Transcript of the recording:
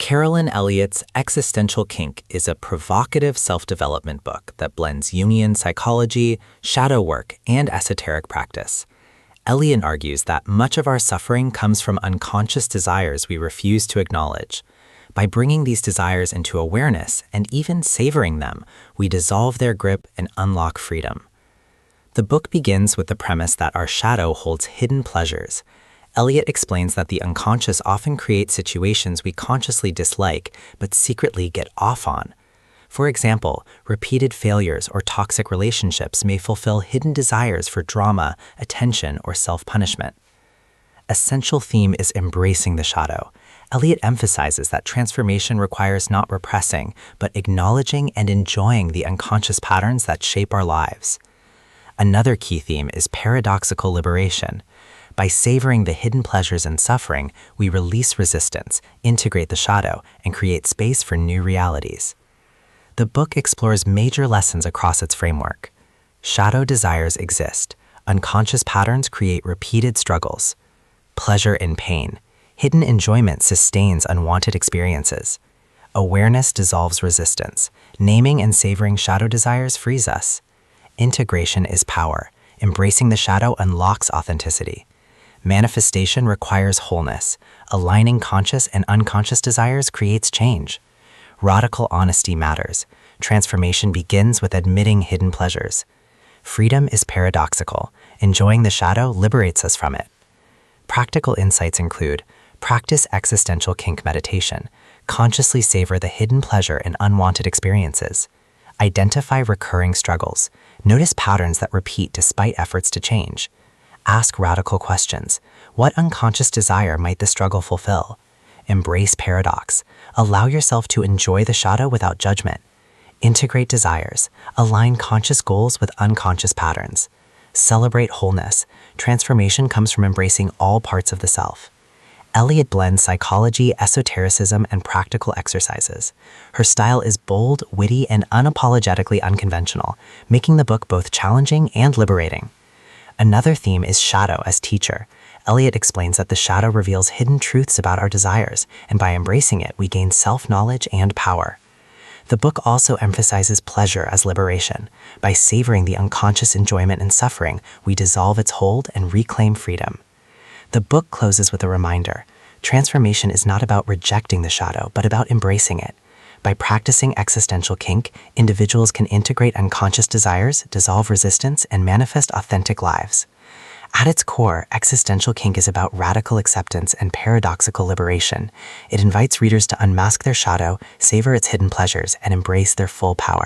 Carolyn Elliott's Existential Kink is a provocative self-development book that blends Jungian psychology, shadow work, and esoteric practice. Elliott argues that much of our suffering comes from unconscious desires we refuse to acknowledge. By bringing these desires into awareness and even savoring them, we dissolve their grip and unlock freedom. The book begins with the premise that our shadow holds hidden pleasures. Elliott explains that the unconscious often creates situations we consciously dislike but secretly get off on. For example, repeated failures or toxic relationships may fulfill hidden desires for drama, attention, or self-punishment. A central theme is embracing the shadow. Elliott emphasizes that transformation requires not repressing, but acknowledging and enjoying the unconscious patterns that shape our lives. Another key theme is paradoxical liberation. By savoring the hidden pleasures and suffering, we release resistance, integrate the shadow, and create space for new realities. The book explores major lessons across its framework. Shadow desires exist. Unconscious patterns create repeated struggles. Pleasure in pain. Hidden enjoyment sustains unwanted experiences. Awareness dissolves resistance. Naming and savoring shadow desires frees us. Integration is power. Embracing the shadow unlocks authenticity. Manifestation requires wholeness. Aligning conscious and unconscious desires creates change. Radical honesty matters. Transformation begins with admitting hidden pleasures. Freedom is paradoxical. Enjoying the shadow liberates us from it. Practical insights include: practice existential kink meditation. Consciously savor the hidden pleasure in unwanted experiences. Identify recurring struggles. Notice patterns that repeat despite efforts to change. Ask radical questions. What unconscious desire might the struggle fulfill? Embrace paradox. Allow yourself to enjoy the shadow without judgment. Integrate desires. Align conscious goals with unconscious patterns. Celebrate wholeness. Transformation comes from embracing all parts of the self. Elliott blends psychology, esotericism, and practical exercises. Her style is bold, witty, and unapologetically unconventional, making the book both challenging and liberating. Another theme is shadow as teacher. Elliott explains that the shadow reveals hidden truths about our desires, and by embracing it, we gain self-knowledge and power. The book also emphasizes pleasure as liberation. By savoring the unconscious enjoyment and suffering, we dissolve its hold and reclaim freedom. The book closes with a reminder. Transformation is not about rejecting the shadow, but about embracing it. By practicing existential kink, individuals can integrate unconscious desires, dissolve resistance, and manifest authentic lives. At its core, existential kink is about radical acceptance and paradoxical liberation. It invites readers to unmask their shadow, savor its hidden pleasures, and embrace their full power.